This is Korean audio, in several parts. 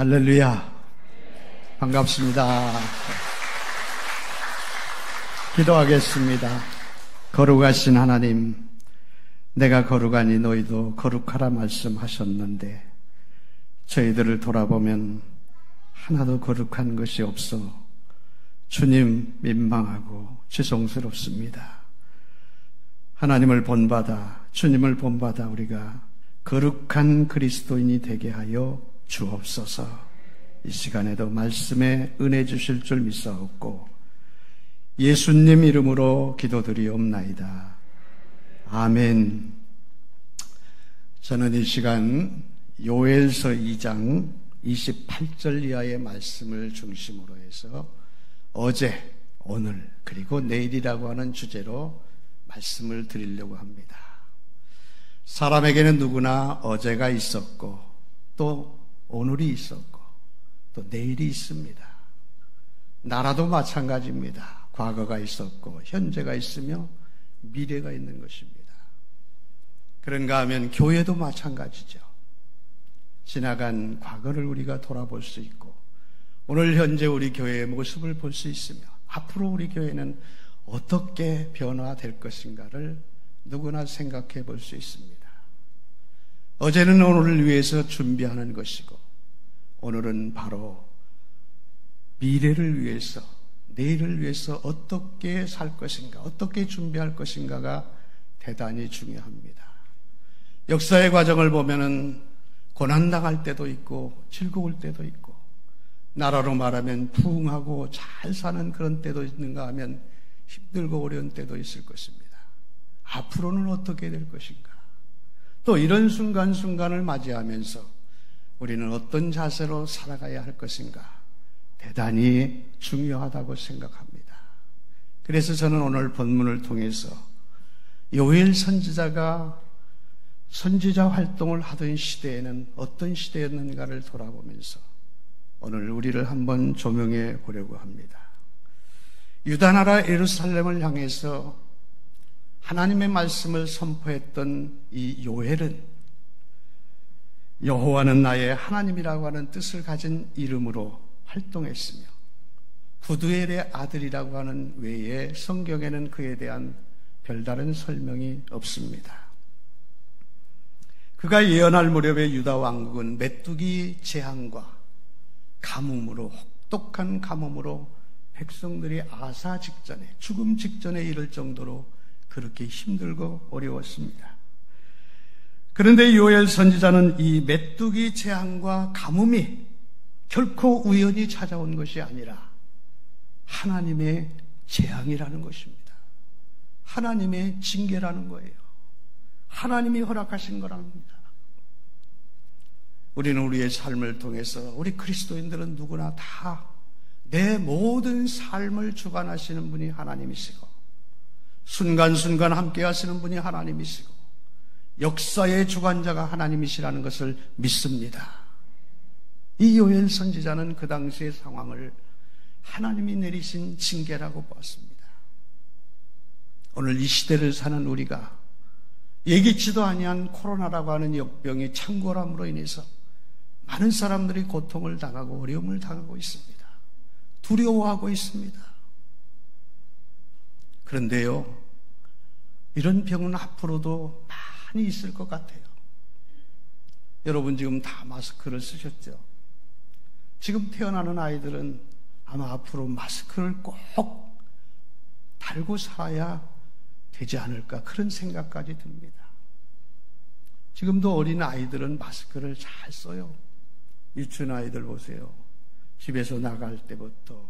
할렐루야. 반갑습니다. 기도하겠습니다. 거룩하신 하나님, 내가 거룩하니 너희도 거룩하라 말씀하셨는데 저희들을 돌아보면 하나도 거룩한 것이 없어 주님 민망하고 죄송스럽습니다. 하나님을 본받아, 주님을 본받아 우리가 거룩한 그리스도인이 되게 하여 주옵소서. 이 시간에도 말씀에 은혜 주실 줄 믿사옵고 예수님 이름으로 기도드리옵나이다. 아멘. 저는 이 시간 요엘서 2장 28절 이하의 말씀을 중심으로 해서 어제, 오늘, 그리고 내일이라고 하는 주제로 말씀을 드리려고 합니다. 사람에게는 누구나 어제가 있었고 또 오늘이 있었고 또 내일이 있습니다. 나라도 마찬가지입니다. 과거가 있었고 현재가 있으며 미래가 있는 것입니다. 그런가 하면 교회도 마찬가지죠. 지나간 과거를 우리가 돌아볼 수 있고 오늘 현재 우리 교회의 모습을 볼 수 있으며 앞으로 우리 교회는 어떻게 변화될 것인가를 누구나 생각해 볼 수 있습니다. 어제는 오늘을 위해서 준비하는 것이고 오늘은 바로 미래를 위해서, 내일을 위해서 어떻게 살 것인가, 어떻게 준비할 것인가가 대단히 중요합니다. 역사의 과정을 보면은 고난당할 때도 있고 즐거울 때도 있고 나라로 말하면 부흥하고 잘 사는 그런 때도 있는가 하면 힘들고 어려운 때도 있을 것입니다. 앞으로는 어떻게 될 것인가? 또 이런 순간순간을 맞이하면서 우리는 어떤 자세로 살아가야 할 것인가? 대단히 중요하다고 생각합니다. 그래서 저는 오늘 본문을 통해서 요엘 선지자가 선지자 활동을 하던 시대에는 어떤 시대였는가를 돌아보면서 오늘 우리를 한번 조명해 보려고 합니다. 유다 나라 예루살렘을 향해서 하나님의 말씀을 선포했던 이 요엘은 여호와는 나의 하나님이라고 하는 뜻을 가진 이름으로 활동했으며 부두엘의 아들이라고 하는 외에 성경에는 그에 대한 별다른 설명이 없습니다. 그가 예언할 무렵에 유다 왕국은 메뚜기 재앙과 가뭄으로, 혹독한 가뭄으로 백성들이 아사 직전에, 죽음 직전에 이를 정도로 그렇게 힘들고 어려웠습니다. 그런데 요엘 선지자는 이 메뚜기 재앙과 가뭄이 결코 우연히 찾아온 것이 아니라 하나님의 재앙이라는 것입니다. 하나님의 징계라는 거예요. 하나님이 허락하신 거랍니다. 우리는 우리의 삶을 통해서 우리 그리스도인들은 누구나 다 내 모든 삶을 주관하시는 분이 하나님이시고 순간순간 함께 하시는 분이 하나님이시고 역사의 주관자가 하나님이시라는 것을 믿습니다. 이 요엘 선지자는 그 당시의 상황을 하나님이 내리신 징계라고 보았습니다. 오늘 이 시대를 사는 우리가 예기치도 아니한 코로나라고 하는 역병의 창궐함으로 인해서 많은 사람들이 고통을 당하고 어려움을 당하고 있습니다. 두려워하고 있습니다. 그런데요, 이런 병은 앞으로도 많이 있을 것 같아요. 여러분 지금 다 마스크를 쓰셨죠? 지금 태어나는 아이들은 아마 앞으로 마스크를 꼭 달고 살아야 되지 않을까 그런 생각까지 듭니다. 지금도 어린 아이들은 마스크를 잘 써요. 유치원 아이들 보세요. 집에서 나갈 때부터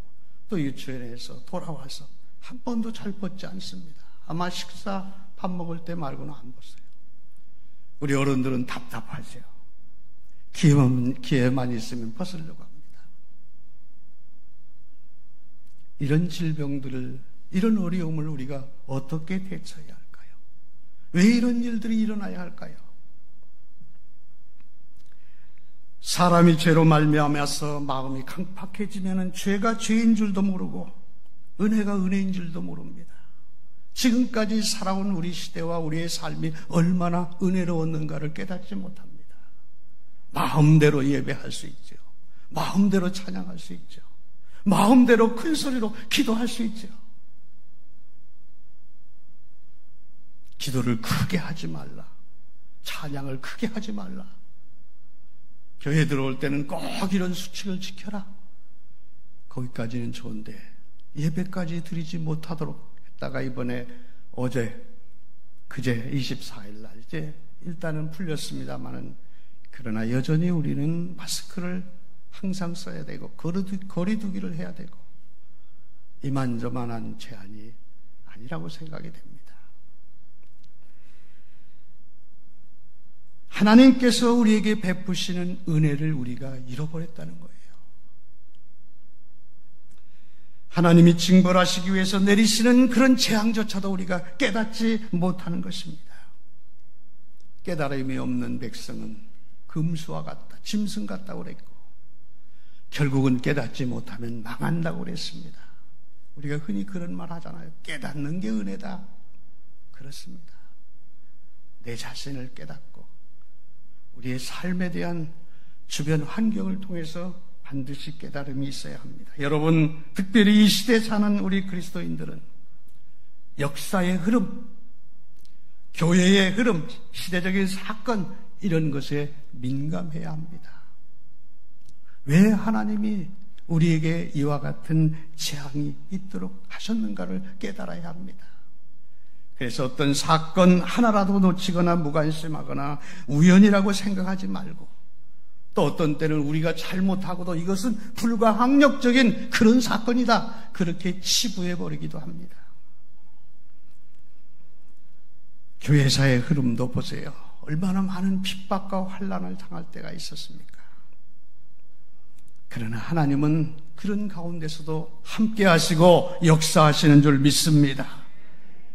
또 유치원에서 돌아와서 한 번도 잘 벗지 않습니다. 아마 식사, 밥 먹을 때 말고는 안 벗어요. 우리 어른들은 답답하죠. 기회만 있으면 벗으려고 합니다. 이런 질병들을, 이런 어려움을 우리가 어떻게 대처해야 할까요? 왜 이런 일들이 일어나야 할까요? 사람이 죄로 말미암아서 마음이 강팍해지면 죄가 죄인 줄도 모르고 은혜가 은혜인 줄도 모릅니다. 지금까지 살아온 우리 시대와 우리의 삶이 얼마나 은혜로웠는가를 깨닫지 못합니다. 마음대로 예배할 수 있죠. 마음대로 찬양할 수 있죠. 마음대로 큰 소리로 기도할 수 있죠. 기도를 크게 하지 말라. 찬양을 크게 하지 말라. 교회 들어올 때는 꼭 이런 수칙을 지켜라. 거기까지는 좋은데 예배까지 드리지 못하도록 했다가 이번에 그제 24일 날 이제 일단은 풀렸습니다만은 그러나 여전히 우리는 마스크를 항상 써야 되고 거리두기를 해야 되고 이만저만한 제한이 아니라고 생각이 됩니다. 하나님께서 우리에게 베푸시는 은혜를 우리가 잃어버렸다는 거예요. 하나님이 징벌하시기 위해서 내리시는 그런 재앙조차도 우리가 깨닫지 못하는 것입니다. 깨달음이 없는 백성은 금수와 같다, 짐승 같다고 그랬고 결국은 깨닫지 못하면 망한다고 그랬습니다. 우리가 흔히 그런 말 하잖아요. 깨닫는 게 은혜다. 그렇습니다. 내 자신을 깨닫고 우리의 삶에 대한 주변 환경을 통해서 반드시 깨달음이 있어야 합니다. 여러분, 특별히 이 시대에 사는 우리 그리스도인들은 역사의 흐름, 교회의 흐름, 시대적인 사건 이런 것에 민감해야 합니다. 왜 하나님이 우리에게 이와 같은 재앙이 있도록 하셨는가를 깨달아야 합니다. 그래서 어떤 사건 하나라도 놓치거나 무관심하거나 우연이라고 생각하지 말고 또 어떤 때는 우리가 잘못하고도 이것은 불가항력적인 그런 사건이다. 그렇게 치부해버리기도 합니다. 교회사의 흐름도 보세요. 얼마나 많은 핍박과 환난을 당할 때가 있었습니까? 그러나 하나님은 그런 가운데서도 함께 하시고 역사하시는 줄 믿습니다.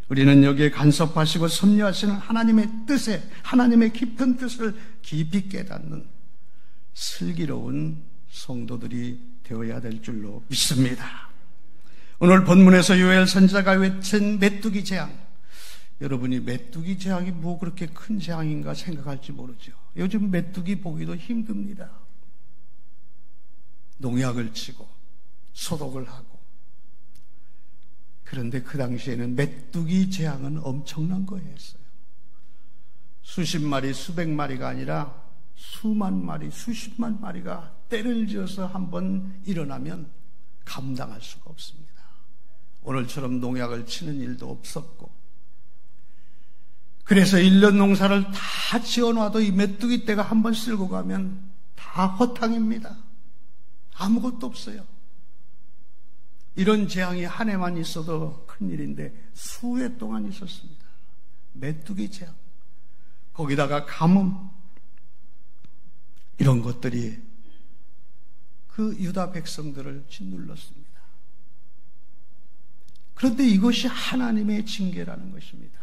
우리는 여기에 간섭하시고 섭리하시는 하나님의 뜻에, 하나님의 깊은 뜻을 깊이 깨닫는 슬기로운 성도들이 되어야 될 줄로 믿습니다. 오늘 본문에서 요엘 선지자가 외친 메뚜기 재앙, 여러분이 메뚜기 재앙이 뭐 그렇게 큰 재앙인가 생각할지 모르죠. 요즘 메뚜기 보기도 힘듭니다. 농약을 치고 소독을 하고. 그런데 그 당시에는 메뚜기 재앙은 엄청난 거였어요. 수십 마리, 수백 마리가 아니라 수만 마리, 수십만 마리가 때를 지어서 한번 일어나면 감당할 수가 없습니다. 오늘처럼 농약을 치는 일도 없었고, 그래서 1년 농사를 다 지어놔도 이 메뚜기 떼가 한번 쓸고 가면 다 허탕입니다. 아무것도 없어요. 이런 재앙이 한 해만 있어도 큰일인데 수해 동안 있었습니다. 메뚜기 재앙, 거기다가 가뭄, 이런 것들이 그 유다 백성들을 짓눌렀습니다. 그런데 이것이 하나님의 징계라는 것입니다.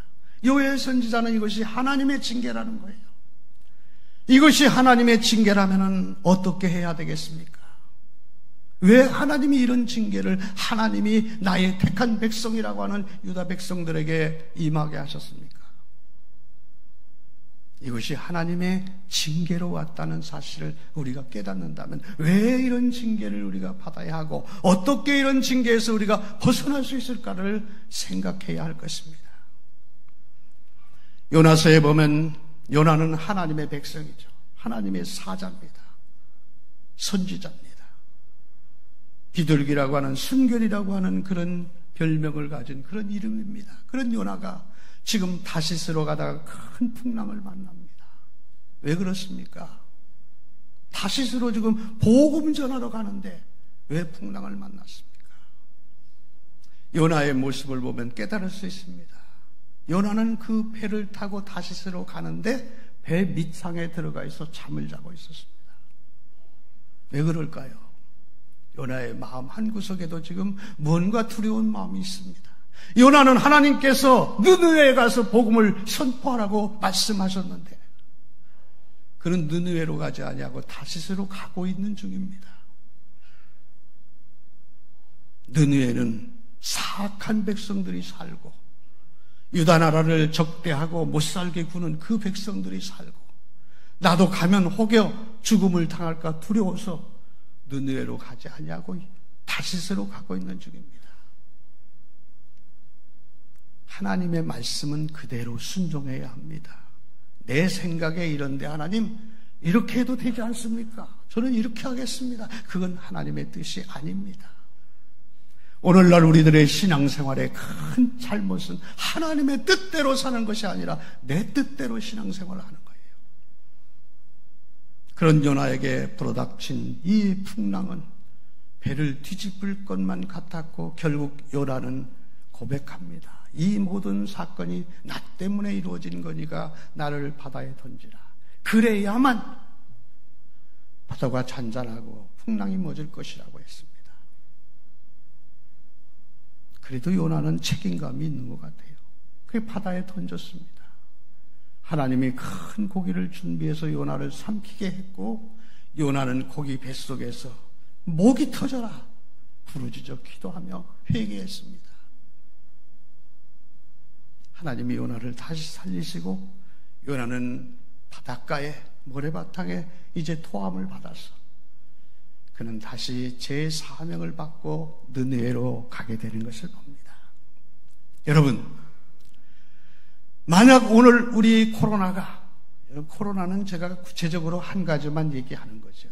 요엘 선지자는 이것이 하나님의 징계라는 거예요. 이것이 하나님의 징계라면 어떻게 해야 되겠습니까? 왜 하나님이 이런 징계를 하나님이 나의 택한 백성이라고 하는 유다 백성들에게 임하게 하셨습니까? 이것이 하나님의 징계로 왔다는 사실을 우리가 깨닫는다면 왜 이런 징계를 우리가 받아야 하고 어떻게 이런 징계에서 우리가 벗어날 수 있을까를 생각해야 할 것입니다. 요나서에 보면 요나는 하나님의 백성이죠. 하나님의 사자입니다. 선지자입니다. 비둘기라고 하는, 순결이라고 하는 그런 별명을 가진 그런 이름입니다. 그런 요나가 지금 다시스로 가다가 큰 풍랑을 만납니다. 왜 그렇습니까? 다시스로 지금 복음 전하러 가는데 왜 풍랑을 만났습니까? 요나의 모습을 보면 깨달을 수 있습니다. 요나는 그 배를 타고 다시스로 가는데 배 밑상에 들어가 있어 잠을 자고 있었습니다. 왜 그럴까요? 요나의 마음 한구석에도 지금 뭔가 두려운 마음이 있습니다. 요나는 하나님께서 느느웨에 가서 복음을 선포하라고 말씀하셨는데 그는 느느웨로 가지 아니하고 다시스로 가고 있는 중입니다. 느느웨는 사악한 백성들이 살고 유다 나라를 적대하고 못살게 구는 그 백성들이 살고 나도 가면 혹여 죽음을 당할까 두려워서 느느웨로 가지 아니하고 다시스로 가고 있는 중입니다. 하나님의 말씀은 그대로 순종해야 합니다. 내 생각에 이런데 하나님 이렇게 해도 되지 않습니까? 저는 이렇게 하겠습니다. 그건 하나님의 뜻이 아닙니다. 오늘날 우리들의 신앙생활의 큰 잘못은 하나님의 뜻대로 사는 것이 아니라 내 뜻대로 신앙생활을 하는 거예요. 그런 요나에게 불어닥친 이 풍랑은 배를 뒤집을 것만 같았고 결국 요나는 고백합니다. 이 모든 사건이 나 때문에 이루어진 거니까 나를 바다에 던지라. 그래야만 바다가 잔잔하고 풍랑이 멎을 것이라고 했습니다. 그래도 요나는 책임감이 있는 것 같아요. 그 바다에 던졌습니다. 하나님이 큰 고기를 준비해서 요나를 삼키게 했고 요나는 고기 뱃속에서 목이 터져라 부르짖어 기도하며 회개했습니다. 하나님이 요나를 다시 살리시고 요나는 바닷가에 모래바탕에 이제 토함을 받아서 그는 다시 제 사명을 받고 느느웨로 가게 되는 것을 봅니다. 여러분, 만약 오늘 우리 코로나는 제가 구체적으로 한 가지만 얘기하는 거죠.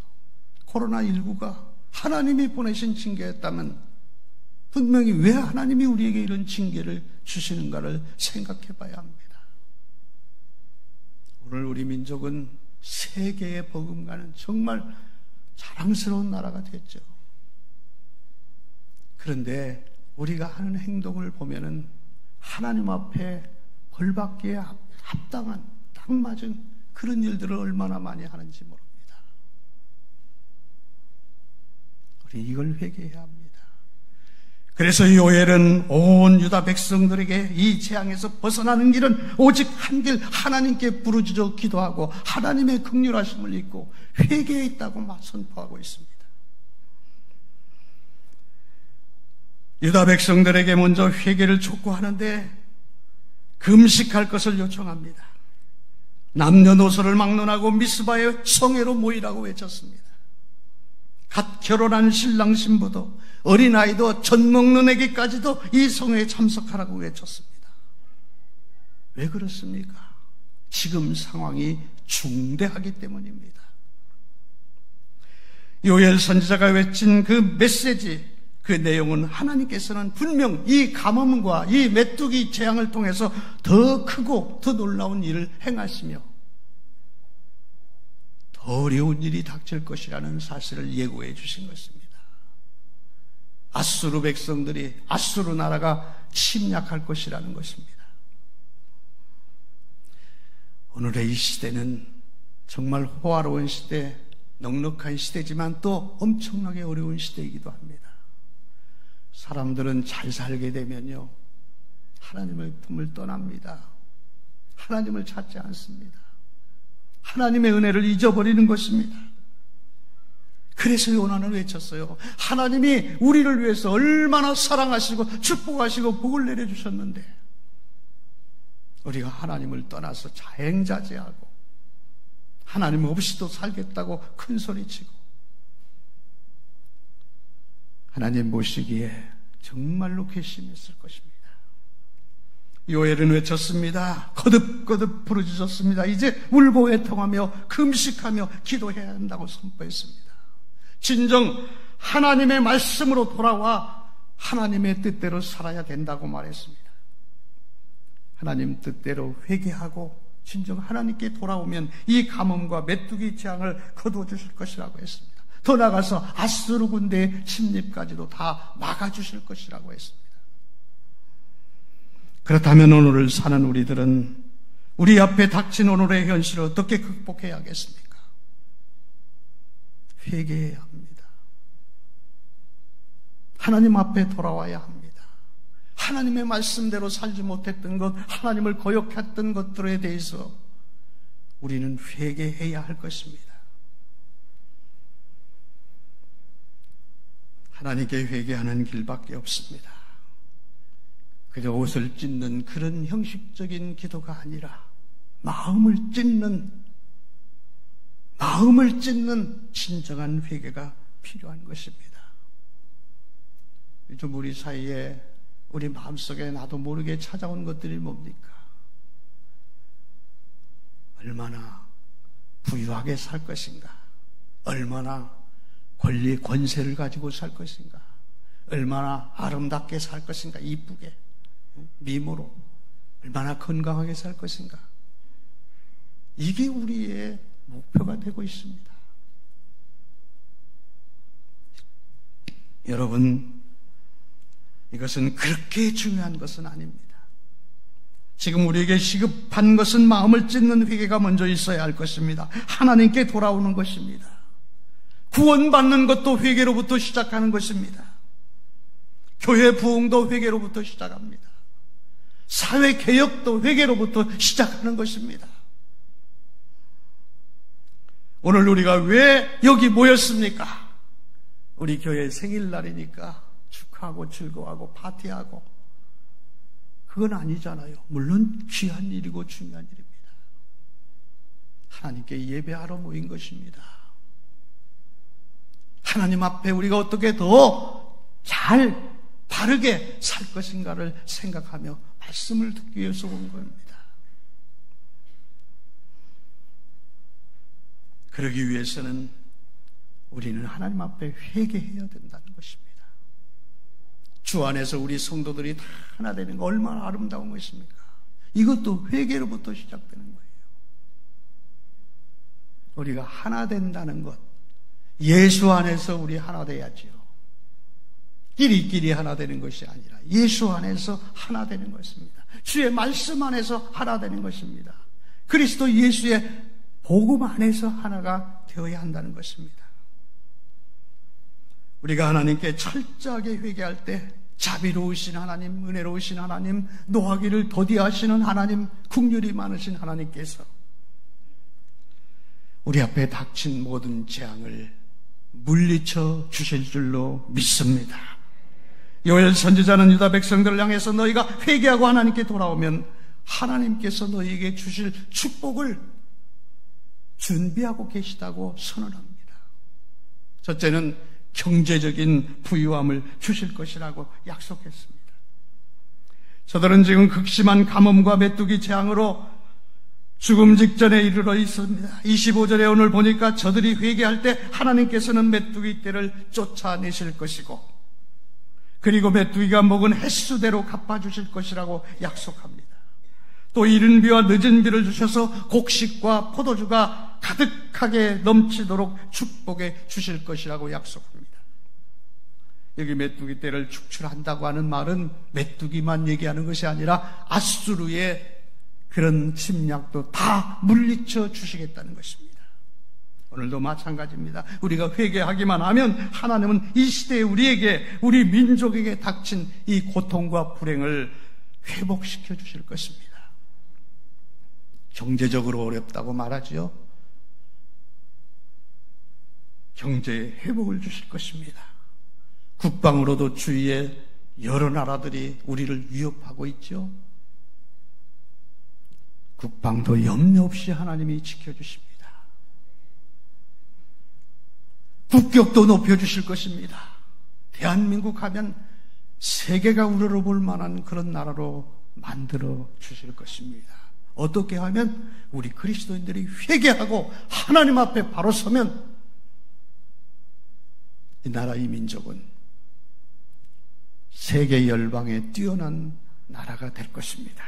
코로나19가 하나님이 보내신 징계였다면 분명히 왜 하나님이 우리에게 이런 징계를 주시는가를 생각해 봐야 합니다. 오늘 우리 민족은 세계에 버금가는 정말 자랑스러운 나라가 됐죠. 그런데 우리가 하는 행동을 보면은 하나님 앞에 벌받기에 합당한, 딱 맞은 그런 일들을 얼마나 많이 하는지 모릅니다. 우리 이걸 회개해야 합니다. 그래서 요엘은 온 유다 백성들에게 이 재앙에서 벗어나는 길은 오직 한 길, 하나님께 부르짖어 기도하고 하나님의 긍휼하심을 믿고 회개에 있다고 선포하고 있습니다. 유다 백성들에게 먼저 회개를 촉구하는데 금식할 것을 요청합니다. 남녀노소를 막론하고 미스바의 성회로 모이라고 외쳤습니다. 갓 결혼한 신랑 신부도 어린아이도 젖 먹는 애기까지도 이 성회에 참석하라고 외쳤습니다. 왜 그렇습니까? 지금 상황이 중대하기 때문입니다. 요엘 선지자가 외친 그 메시지, 그 내용은 하나님께서는 분명 이 가뭄과 이 메뚜기 재앙을 통해서 더 크고 더 놀라운 일을 행하시며 더 어려운 일이 닥칠 것이라는 사실을 예고해 주신 것입니다. 아수르 백성들이, 아수르 나라가 침략할 것이라는 것입니다. 오늘의 이 시대는 정말 호화로운 시대, 넉넉한 시대지만 또 엄청나게 어려운 시대이기도 합니다. 사람들은 잘 살게 되면요, 하나님의 품을 떠납니다. 하나님을 찾지 않습니다. 하나님의 은혜를 잊어버리는 것입니다. 그래서 요나는 외쳤어요. 하나님이 우리를 위해서 얼마나 사랑하시고 축복하시고 복을 내려주셨는데 우리가 하나님을 떠나서 자행자제하고 하나님 없이도 살겠다고 큰 소리치고 하나님 보시기에 정말로 괘씸했을 것입니다. 요엘은 외쳤습니다. 거듭거듭 부르짖었습니다. 이제 울고 애통하며 금식하며 기도해야 한다고 선포했습니다. 진정 하나님의 말씀으로 돌아와 하나님의 뜻대로 살아야 된다고 말했습니다. 하나님 뜻대로 회개하고 진정 하나님께 돌아오면 이 가뭄과 메뚜기 재앙을 거두어주실 것이라고 했습니다. 더 나아가서 아수르 군대의 침입까지도 다 막아주실 것이라고 했습니다. 그렇다면 오늘을 사는 우리들은 우리 앞에 닥친 오늘의 현실을 어떻게 극복해야 하겠습니까? 회개해야 합니다. 하나님 앞에 돌아와야 합니다. 하나님의 말씀대로 살지 못했던 것, 하나님을 거역했던 것들에 대해서 우리는 회개해야 할 것입니다. 하나님께 회개하는 길밖에 없습니다. 그저 옷을 찢는 그런 형식적인 기도가 아니라 마음을 찢는 진정한 회개가 필요한 것입니다. 요즘 우리 사이에 우리 마음속에 나도 모르게 찾아온 것들이 뭡니까? 얼마나 부유하게 살 것인가? 얼마나 권리, 권세를 가지고 살 것인가? 얼마나 아름답게 살 것인가? 이쁘게, 미모로 얼마나 건강하게 살 것인가? 이게 우리의 목표가 되고 있습니다. 여러분, 이것은 그렇게 중요한 것은 아닙니다. 지금 우리에게 시급한 것은 마음을 찢는 회개가 먼저 있어야 할 것입니다. 하나님께 돌아오는 것입니다. 구원받는 것도 회개로부터 시작하는 것입니다. 교회 부흥도 회개로부터 시작합니다. 사회 개혁도 회개로부터 시작하는 것입니다. 오늘 우리가 왜 여기 모였습니까? 우리 교회 생일날이니까 축하하고 즐거워하고 파티하고, 그건 아니잖아요. 물론 귀한 일이고 중요한 일입니다. 하나님께 예배하러 모인 것입니다. 하나님 앞에 우리가 어떻게 더 잘 바르게 살 것인가를 생각하며 말씀을 듣기 위해서 온 겁니다. 그러기 위해서는 우리는 하나님 앞에 회개해야 된다는 것입니다. 주 안에서 우리 성도들이 다 하나 되는 거 얼마나 아름다운 것입니까? 이것도 회개로부터 시작되는 거예요. 우리가 하나 된다는 것, 예수 안에서 우리 하나 돼야지요. 끼리끼리 하나 되는 것이 아니라 예수 안에서 하나 되는 것입니다. 주의 말씀 안에서 하나 되는 것입니다. 그리스도 예수의 복음 안에서 하나가 되어야 한다는 것입니다. 우리가 하나님께 철저하게 회개할 때 자비로우신 하나님, 은혜로우신 하나님, 노하기를 더디하시는 하나님, 긍휼이 많으신 하나님께서 우리 앞에 닥친 모든 재앙을 물리쳐 주실 줄로 믿습니다. 요엘 선지자는 유다 백성들을 향해서 너희가 회개하고 하나님께 돌아오면 하나님께서 너희에게 주실 축복을 준비하고 계시다고 선언합니다. 첫째는 경제적인 부유함을 주실 것이라고 약속했습니다. 저들은 지금 극심한 가뭄과 메뚜기 재앙으로 죽음 직전에 이르러 있습니다. 25절에 오늘 보니까 저들이 회개할 때 하나님께서는 메뚜기 떼를 쫓아내실 것이고, 그리고 메뚜기가 먹은 횟수대로 갚아주실 것이라고 약속합니다. 또 이른 비와 늦은 비를 주셔서 곡식과 포도주가 가득하게 넘치도록 축복해 주실 것이라고 약속합니다. 여기 메뚜기 떼를 축출한다고 하는 말은 메뚜기만 얘기하는 것이 아니라 아수르의 그런 침략도 다 물리쳐 주시겠다는 것입니다. 오늘도 마찬가지입니다. 우리가 회개하기만 하면 하나님은 이 시대에 우리에게, 우리 민족에게 닥친 이 고통과 불행을 회복시켜 주실 것입니다. 경제적으로 어렵다고 말하지요. 경제에 회복을 주실 것입니다. 국방으로도 주위에 여러 나라들이 우리를 위협하고 있죠. 국방도 염려 없이 하나님이 지켜주십니다. 국격도 높여주실 것입니다. 대한민국 하면 세계가 우러러볼 만한 그런 나라로 만들어 주실 것입니다. 어떻게 하면 우리 그리스도인들이 회개하고 하나님 앞에 바로 서면 이 나라, 이 민족은 세계 열방에 뛰어난 나라가 될 것입니다.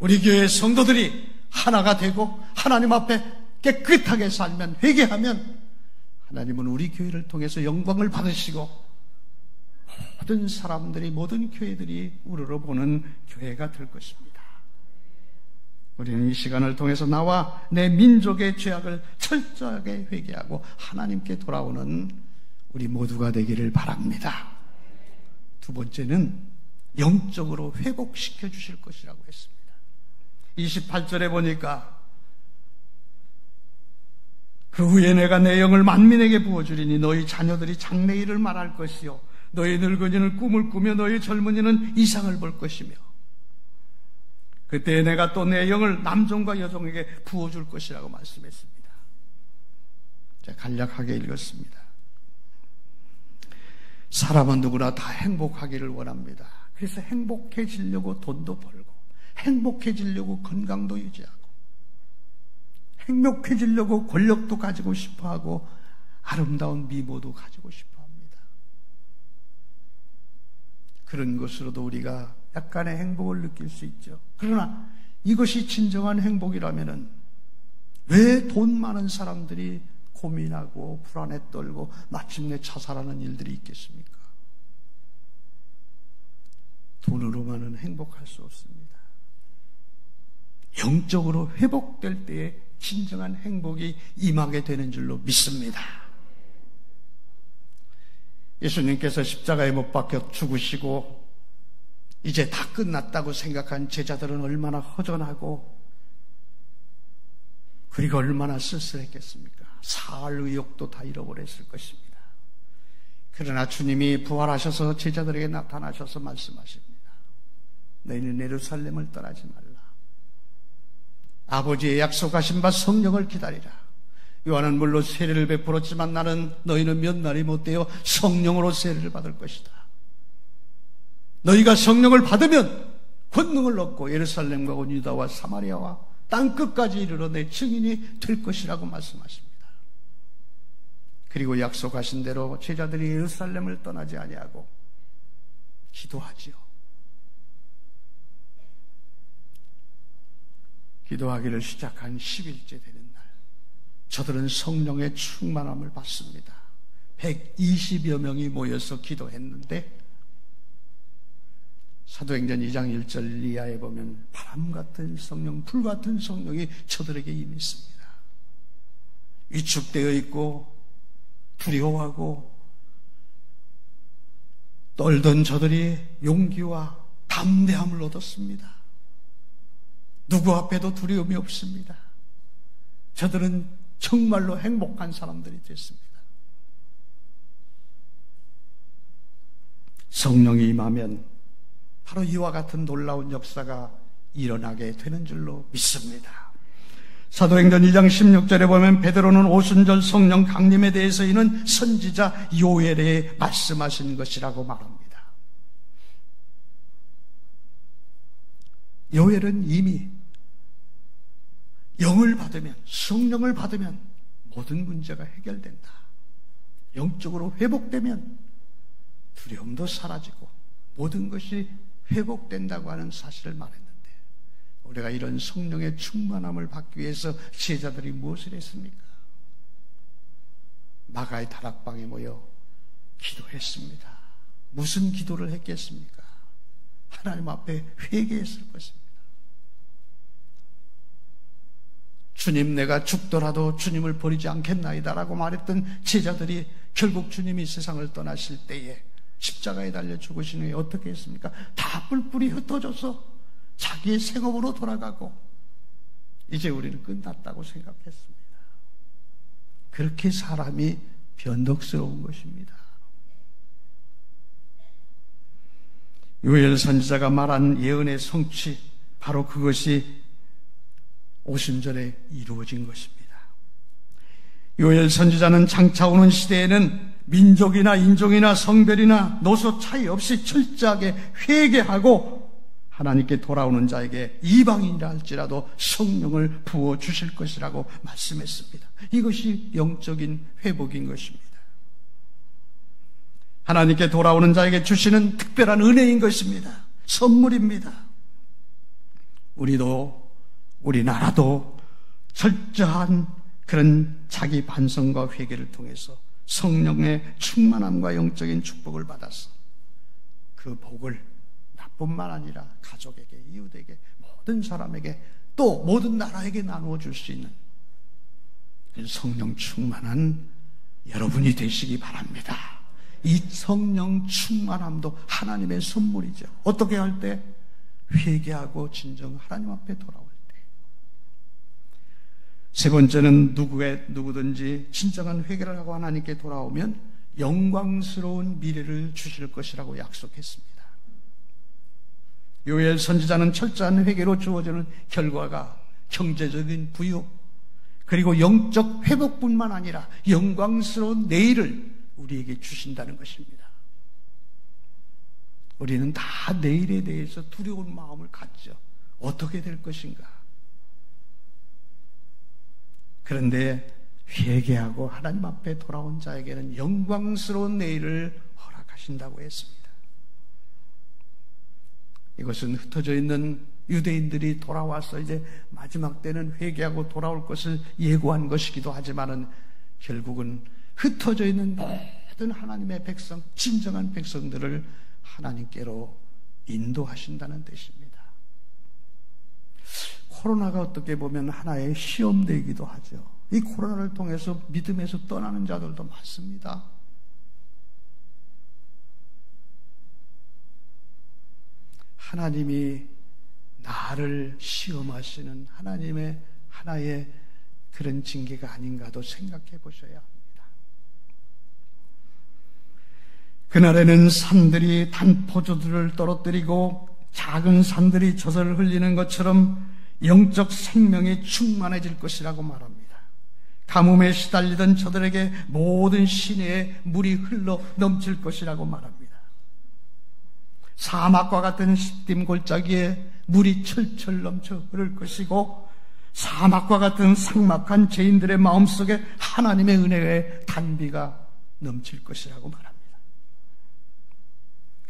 우리 교회 성도들이 하나가 되고 하나님 앞에 깨끗하게 살면, 회개하면 하나님은 우리 교회를 통해서 영광을 받으시고 모든 사람들이, 모든 교회들이 우러러보는 교회가 될 것입니다. 우리는 이 시간을 통해서 나와 내 민족의 죄악을 철저하게 회개하고 하나님께 돌아오는 우리 모두가 되기를 바랍니다. 두 번째는 영적으로 회복시켜 주실 것이라고 했습니다. 28절에 보니까 그 후에 내가 내 영을 만민에게 부어주리니 너희 자녀들이 장래일을 말할 것이요 너희 늙은이는 꿈을 꾸며 너희 젊은이는 이상을 볼 것이며 그때 내가 또 내 영을 남종과 여종에게 부어줄 것이라고 말씀했습니다. 제가 간략하게 읽었습니다. 사람은 누구나 다 행복하기를 원합니다. 그래서 행복해지려고 돈도 벌고, 행복해지려고 건강도 유지하고, 행복해지려고 권력도 가지고 싶어하고, 아름다운 미모도 가지고 싶어합니다. 그런 것으로도 우리가 약간의 행복을 느낄 수 있죠. 그러나 이것이 진정한 행복이라면은 왜 돈 많은 사람들이 고민하고 불안에 떨고 마침내 자살하는 일들이 있겠습니까? 돈으로만은 행복할 수 없습니다. 영적으로 회복될 때에 진정한 행복이 임하게 되는 줄로 믿습니다. 예수님께서 십자가에 못 박혀 죽으시고 이제 다 끝났다고 생각한 제자들은 얼마나 허전하고 그리고 얼마나 쓸쓸했겠습니까? 살 의욕도 다 잃어버렸을 것입니다. 그러나 주님이 부활하셔서 제자들에게 나타나셔서 말씀하십니다. 너희는 예루살렘을 떠나지 말라. 아버지의 약속하신 바 성령을 기다리라. 요한은 물론 세례를 베풀었지만 나는 너희는 몇 날이 못되어 성령으로 세례를 받을 것이다. 너희가 성령을 받으면 권능을 얻고 예루살렘과 온 유다와 사마리아와 땅 끝까지 이르러 내 증인이 될 것이라고 말씀하십니다. 그리고 약속하신 대로 제자들이 예루살렘을 떠나지 아니하고 기도하지요. 기도하기를 시작한 10일째 되는 날, 저들은 성령의 충만함을 받습니다. 120여 명이 모여서 기도했는데 사도행전 2장 1절 이하에 보면 바람같은 성령, 불같은 성령이 저들에게 임했습니다. 위축되어 있고 두려워하고 떨던 저들이 용기와 담대함을 얻었습니다. 누구 앞에도 두려움이 없습니다. 저들은 정말로 행복한 사람들이 됐습니다. 성령이 임하면 바로 이와 같은 놀라운 역사가 일어나게 되는 줄로 믿습니다. 사도행전 2장 16절에 보면 베드로는 오순절 성령 강림에 대해서 이는 선지자 요엘에 말씀하신 것이라고 말합니다. 요엘은 이미 영을 받으면, 성령을 받으면 모든 문제가 해결된다. 영적으로 회복되면 두려움도 사라지고 모든 것이 회복된다고 하는 사실을 말했는데, 우리가 이런 성령의 충만함을 받기 위해서 제자들이 무엇을 했습니까? 마가의 다락방에 모여 기도했습니다. 무슨 기도를 했겠습니까? 하나님 앞에 회개했을 것입니다. 주님, 내가 죽더라도 주님을 버리지 않겠나이다라고 말했던 제자들이 결국 주님이 세상을 떠나실 때에 십자가에 달려 죽으신 후에 어떻게 했습니까? 다 뿔뿔이 흩어져서 자기의 생업으로 돌아가고 이제 우리는 끝났다고 생각했습니다. 그렇게 사람이 변덕스러운 것입니다. 요엘 선지자가 말한 예언의 성취, 바로 그것이 오순절에 이루어진 것입니다. 요엘 선지자는 장차 오는 시대에는 민족이나 인종이나 성별이나 노소 차이 없이 철저하게 회개하고 하나님께 돌아오는 자에게 이방인이라 할지라도 성령을 부어주실 것이라고 말씀했습니다. 이것이 영적인 회복인 것입니다. 하나님께 돌아오는 자에게 주시는 특별한 은혜인 것입니다. 선물입니다. 우리나라도 철저한 그런 자기 반성과 회개를 통해서 성령의 충만함과 영적인 축복을 받아서 그 복을 나뿐만 아니라 가족에게, 이웃에게, 모든 사람에게, 또 모든 나라에게 나누어 줄 수 있는 성령 충만한 여러분이 되시기 바랍니다. 이 성령 충만함도 하나님의 선물이죠. 어떻게 할 때? 회개하고 진정 하나님 앞에 돌아올 때. 세 번째는 누구든지 진정한 회개를 하고 하나님께 돌아오면 영광스러운 미래를 주실 것이라고 약속했습니다. 요엘 선지자는 철저한 회개로 주어지는 결과가 경제적인 부유, 그리고 영적 회복뿐만 아니라 영광스러운 내일을 우리에게 주신다는 것입니다. 우리는 다 내일에 대해서 두려운 마음을 갖죠. 어떻게 될 것인가. 그런데 회개하고 하나님 앞에 돌아온 자에게는 영광스러운 내일을 허락하신다고 했습니다. 이것은 흩어져 있는 유대인들이 돌아와서 이제 마지막 때는 회개하고 돌아올 것을 예고한 것이기도 하지만은 결국은 흩어져 있는 모든 하나님의 백성, 진정한 백성들을 하나님께로 인도하신다는 뜻입니다. 코로나가 어떻게 보면 하나의 시험대이기도 하죠. 이 코로나를 통해서 믿음에서 떠나는 자들도 많습니다. 하나님이 나를 시험하시는 하나님의 하나의 그런 징계가 아닌가도 생각해 보셔야 합니다. 그날에는 산들이 단포도들을 떨어뜨리고 작은 산들이 젖을 흘리는 것처럼 영적 생명이 충만해질 것이라고 말합니다. 가뭄에 시달리던 저들에게 모든 시내에 물이 흘러 넘칠 것이라고 말합니다. 사막과 같은 시딤 골짜기에 물이 철철 넘쳐 흐를 것이고 사막과 같은 삭막한 죄인들의 마음속에 하나님의 은혜의 단비가 넘칠 것이라고 말합니다.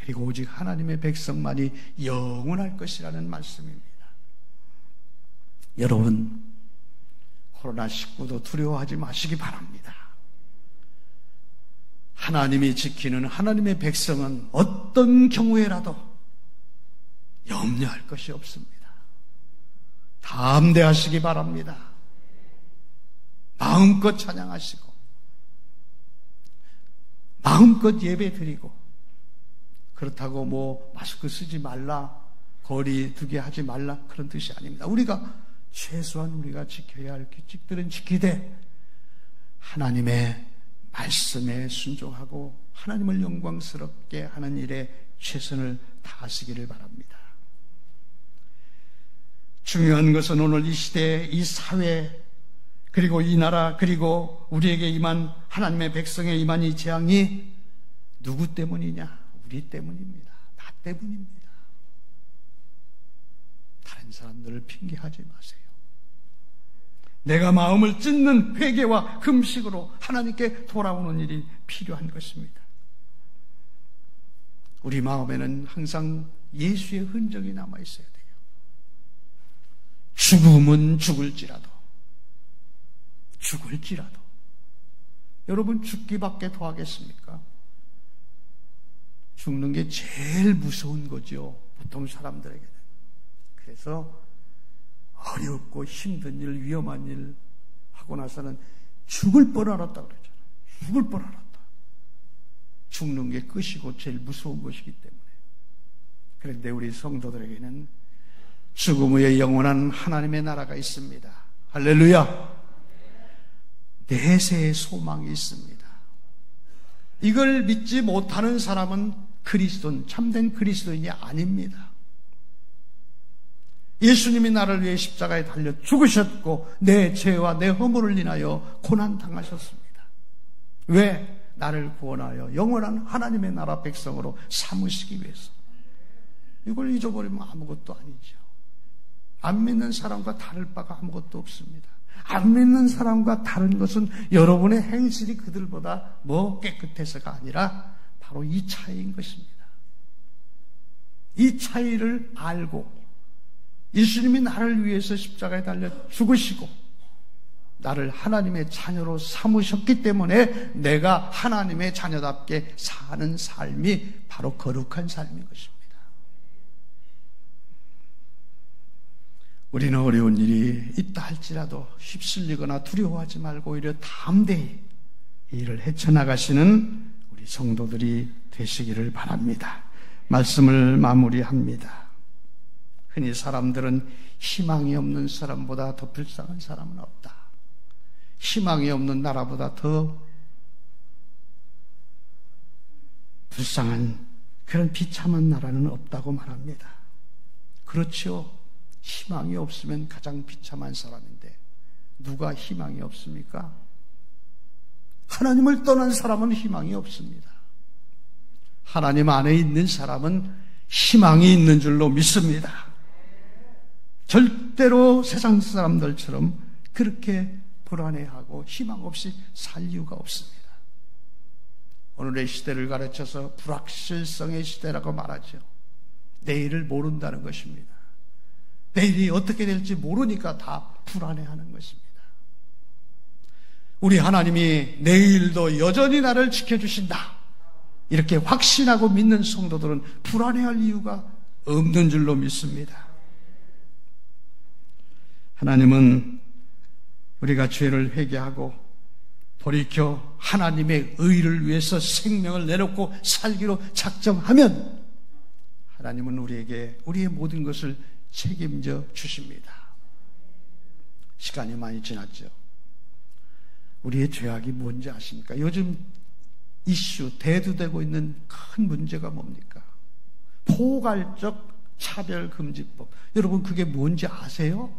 그리고 오직 하나님의 백성만이 영원할 것이라는 말씀입니다. 여러분, 코로나19도 두려워하지 마시기 바랍니다. 하나님이 지키는 하나님의 백성은 어떤 경우에라도 염려할 것이 없습니다. 담대하시기 바랍니다. 마음껏 찬양하시고 마음껏 예배 드리고, 그렇다고 뭐 마스크 쓰지 말라, 거리 두게 하지 말라, 그런 뜻이 아닙니다. 우리가 최소한 우리가 지켜야 할 규칙들은 지키되 하나님의 말씀에 순종하고 하나님을 영광스럽게 하는 일에 최선을 다하시기를 바랍니다. 중요한 것은 오늘 이 시대, 이 사회, 그리고 이 나라, 그리고 우리에게 임한 하나님의 백성에 임한 이 재앙이 누구 때문이냐? 우리 때문입니다. 나 때문입니다. 다른 사람들을 핑계하지 마세요. 내가 마음을 찢는 회개와 금식으로 하나님께 돌아오는 일이 필요한 것입니다. 우리 마음에는 항상 예수의 흔적이 남아 있어야 돼요. 죽음은 죽을지라도 여러분, 죽기밖에 더 하겠습니까? 죽는 게 제일 무서운 거죠, 보통 사람들에게는. 그래서 어렵고 힘든 일, 위험한 일 하고 나서는 죽을 뻔 알았다 그러잖아요. 죽을 뻔 알았다. 죽는 게 끝이고 제일 무서운 것이기 때문에. 그런데 우리 성도들에게는 죽음 후에 영원한 하나님의 나라가 있습니다. 할렐루야. 내세의 소망이 있습니다. 이걸 믿지 못하는 사람은 참된 그리스도인이 아닙니다. 예수님이 나를 위해 십자가에 달려 죽으셨고 내 죄와 내 허물을 인하여 고난당하셨습니다. 왜? 나를 구원하여 영원한 하나님의 나라 백성으로 삼으시기 위해서. 이걸 잊어버리면 아무것도 아니죠. 안 믿는 사람과 다를 바가 아무것도 없습니다. 안 믿는 사람과 다른 것은 여러분의 행실이 그들보다 깨끗해서가 아니라 바로 이 차이인 것입니다. 이 차이를 알고 예수님이 나를 위해서 십자가에 달려 죽으시고 나를 하나님의 자녀로 삼으셨기 때문에 내가 하나님의 자녀답게 사는 삶이 바로 거룩한 삶인 것입니다. 우리는 어려운 일이 있다 할지라도 휩쓸리거나 두려워하지 말고 오히려 담대히 이 일을 헤쳐나가시는 우리 성도들이 되시기를 바랍니다. 말씀을 마무리합니다. 흔히 사람들은 희망이 없는 사람보다 더 불쌍한 사람은 없다. 희망이 없는 나라보다 더 불쌍한 그런 비참한 나라는 없다고 말합니다. 그렇죠. 희망이 없으면 가장 비참한 사람인데 누가 희망이 없습니까? 하나님을 떠난 사람은 희망이 없습니다. 하나님 안에 있는 사람은 희망이 있는 줄로 믿습니다. 절대로 세상 사람들처럼 그렇게 불안해하고 희망 없이 살 이유가 없습니다. 오늘의 시대를 가르쳐서 불확실성의 시대라고 말하죠. 내일을 모른다는 것입니다. 내일이 어떻게 될지 모르니까 다 불안해하는 것입니다. 우리 하나님이 내일도 여전히 나를 지켜주신다, 이렇게 확신하고 믿는 성도들은 불안해할 이유가 없는 줄로 믿습니다. 하나님은 우리가 죄를 회개하고 돌이켜 하나님의 의를 위해서 생명을 내놓고 살기로 작정하면 하나님은 우리에게 우리의 모든 것을 책임져 주십니다. 시간이 많이 지났죠. 우리의 죄악이 뭔지 아십니까? 요즘 이슈, 대두되고 있는 큰 문제가 뭡니까? 포괄적 차별금지법. 여러분, 그게 뭔지 아세요?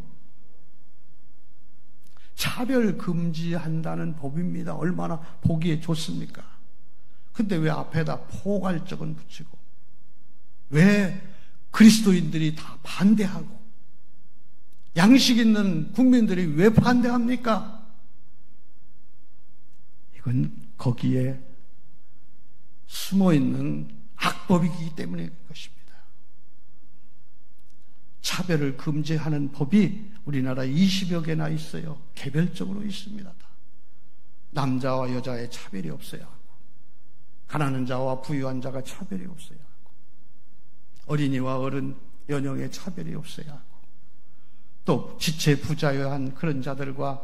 차별 금지한다는 법입니다. 얼마나 보기에 좋습니까? 근데 왜 앞에다 포괄적은 붙이고, 왜 그리스도인들이 다 반대하고, 양식 있는 국민들이 왜 반대합니까? 이건 거기에 숨어있는 악법이기 때문에 그것입니다. 차별을 금지하는 법이 우리나라 20여 개나 있어요. 개별적으로 있습니다. 남자와 여자의 차별이 없어야 하고, 가난한 자와 부유한 자가 차별이 없어야 하고, 어린이와 어른, 연령의 차별이 없어야 하고, 또 지체 부자여한 그런 자들과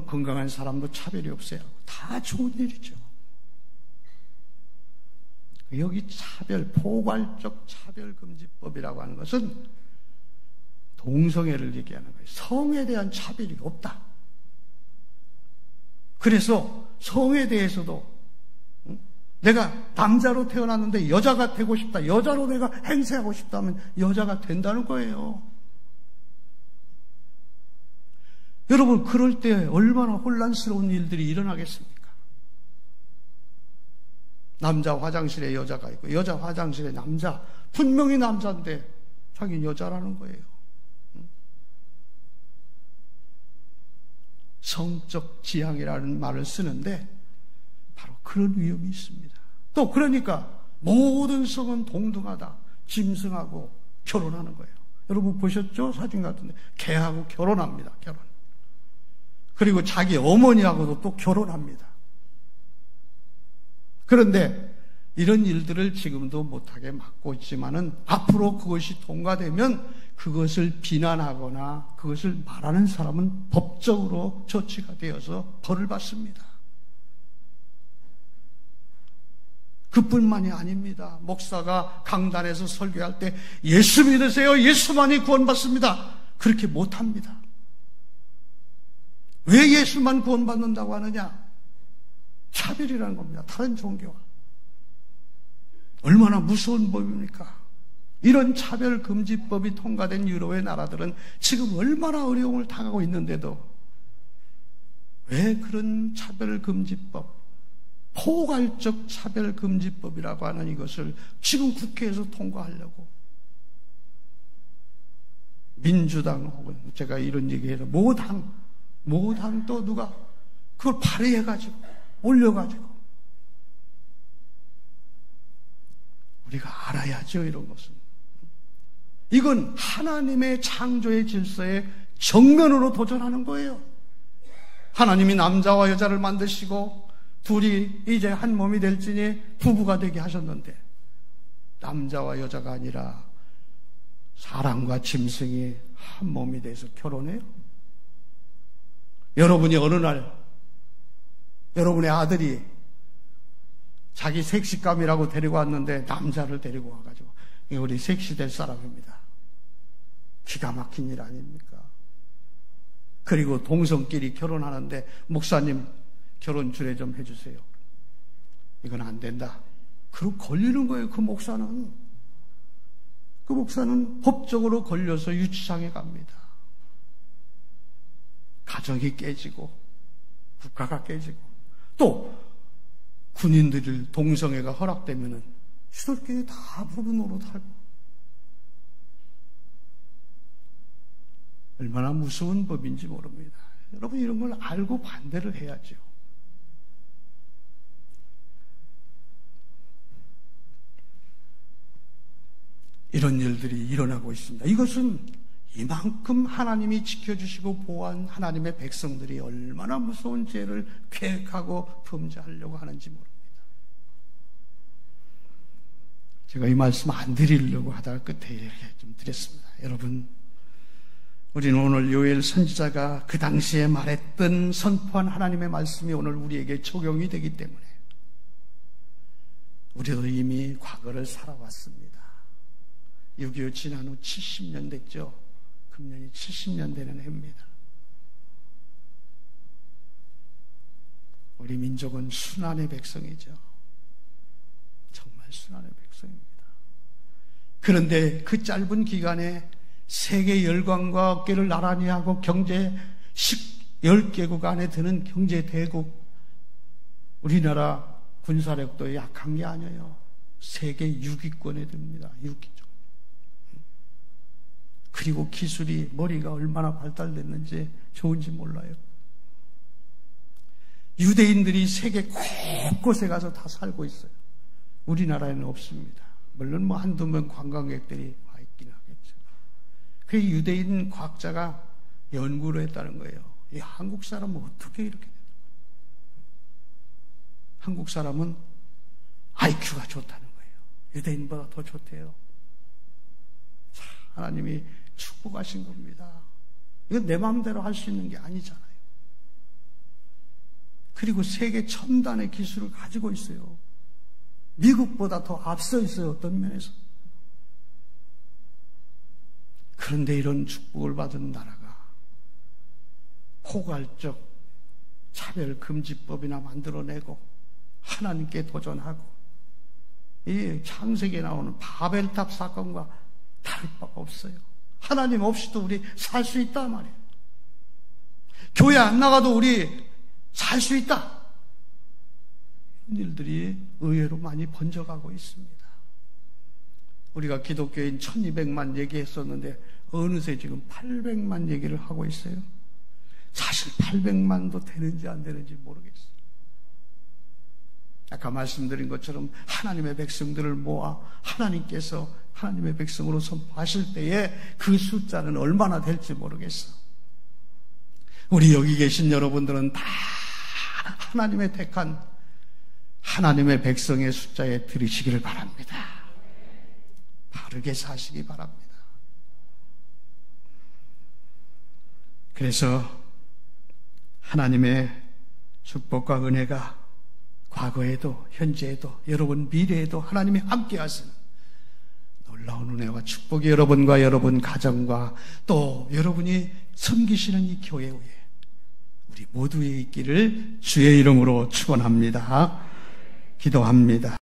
건강한 사람도 차별이 없어야 하고, 다 좋은 일이죠. 여기 차별, 포괄적 차별금지법이라고 하는 것은 동성애를 얘기하는 거예요. 성에 대한 차별이 없다. 그래서 성에 대해서도 내가 남자로 태어났는데 여자가 되고 싶다, 여자로 내가 행세하고 싶다면 여자가 된다는 거예요. 여러분, 그럴 때 얼마나 혼란스러운 일들이 일어나겠습니까? 남자 화장실에 여자가 있고 여자 화장실에 남자, 분명히 남자인데 자기는 여자라는 거예요. 성적 지향이라는 말을 쓰는데 바로 그런 위험이 있습니다. 또 그러니까 모든 성은 동등하다, 짐승하고 결혼하는 거예요. 여러분 보셨죠? 사진 같은데 개하고 결혼합니다. 결혼. 그리고 자기 어머니하고도 또 결혼합니다. 그런데 이런 일들을 지금도 못하게 막고 있지만은 앞으로 그것이 통과되면 그것을 비난하거나 그것을 말하는 사람은 법적으로 조치가 되어서 벌을 받습니다. 그뿐만이 아닙니다. 목사가 강단에서 설교할 때 예수 믿으세요, 예수만이 구원받습니다, 그렇게 못합니다. 왜 예수만 구원받는다고 하느냐? 차별이라는 겁니다. 다른 종교와. 얼마나 무서운 법입니까? 이런 차별금지법이 통과된 유럽의 나라들은 지금 얼마나 어려움을 당하고 있는데도 왜 그런 차별금지법, 포괄적 차별금지법이라고 하는 이것을 지금 국회에서 통과하려고, 민주당 혹은 제가 이런 얘기해서 모당 또 누가 그걸 발의해가지고 올려가지고, 우리가 알아야죠. 이런 것은 이건 하나님의 창조의 질서에 정면으로 도전하는 거예요. 하나님이 남자와 여자를 만드시고 둘이 이제 한 몸이 될지니 부부가 되게 하셨는데 남자와 여자가 아니라 사람과 짐승이 한 몸이 돼서 결혼해요. 여러분이 어느 날 여러분의 아들이 자기 색시감이라고 데리고 왔는데 남자를 데리고 와가지고 우리 섹시될 사람입니다. 기가 막힌 일 아닙니까? 그리고 동성끼리 결혼하는데 목사님 결혼 주례 좀 해주세요. 이건 안 된다. 그럼 걸리는 거예요. 그 목사는 법적으로 걸려서 유치장에 갑니다. 가정이 깨지고 국가가 깨지고, 또 군인들을 동성애가 허락되면은 시돌교회 다 부부 노릇하고. 얼마나 무서운 법인지 모릅니다. 여러분, 이런 걸 알고 반대를 해야죠. 이런 일들이 일어나고 있습니다. 이것은 이만큼 하나님이 지켜주시고 보호한 하나님의 백성들이 얼마나 무서운 죄를 계획하고 범죄하려고 하는지 모릅니다. 제가 이 말씀 안 드리려고 하다가 끝에 이렇게 좀 드렸습니다. 여러분, 우리는 오늘 요엘 선지자가 그 당시에 말했던 선포한 하나님의 말씀이 오늘 우리에게 적용이 되기 때문에 우리도 이미 과거를 살아왔습니다. 6.25 지난 후 70년 됐죠. 금년이 70년 되는 해입니다. 우리 민족은 순환의 백성이죠. 정말 순환의 백성입니다. 그런데 그 짧은 기간에 세계 열강과 어깨를 나란히 하고 경제 10개국 안에 드는 경제 대국, 우리나라 군사력도 약한 게 아니에요. 세계 6위권에 듭니다. 6위권. 그리고 기술이, 머리가 얼마나 발달됐는지 좋은지 몰라요. 유대인들이 세계 곳곳에 가서 다 살고 있어요. 우리나라에는 없습니다. 물론 뭐 한두 명 관광객들이 와 있긴 하겠죠. 그 유대인 과학자가 연구를 했다는 거예요. 이 한국 사람은 어떻게 이렇게 돼요? 한국 사람은 IQ가 좋다는 거예요. 유대인보다 더 좋대요. 자, 하나님이 축복하신 겁니다. 이건 내 마음대로 할 수 있는 게 아니잖아요. 그리고 세계 첨단의 기술을 가지고 있어요. 미국보다 더 앞서 있어요. 어떤 면에서. 그런데 이런 축복을 받은 나라가 포괄적 차별금지법이나 만들어내고 하나님께 도전하고, 이 창세기에 나오는 바벨탑 사건과 다를 바가 없어요. 하나님 없이도 우리 살 수 있단 말이에요. 교회 안 나가도 우리 살 수 있다. 이런 일들이 의외로 많이 번져가고 있습니다. 우리가 기독교인 1200만 얘기했었는데 어느새 지금 800만 얘기를 하고 있어요. 사실 800만도 되는지 안 되는지 모르겠어요. 아까 말씀드린 것처럼 하나님의 백성들을 모아 하나님께서 하나님의 백성으로 선포하실 때에 그 숫자는 얼마나 될지 모르겠어. 우리 여기 계신 여러분들은 다 하나님의 택한 하나님의 백성의 숫자에 들으시기를 바랍니다. 바르게 사시기 바랍니다. 그래서 하나님의 축복과 은혜가 과거에도 현재에도 여러분 미래에도 하나님이 함께 하시는 놀라운 은혜와 축복이 여러분과 여러분 가정과 또 여러분이 섬기시는 이 교회 위에 우리 모두에 있기를 주의 이름으로 축원합니다. 기도합니다.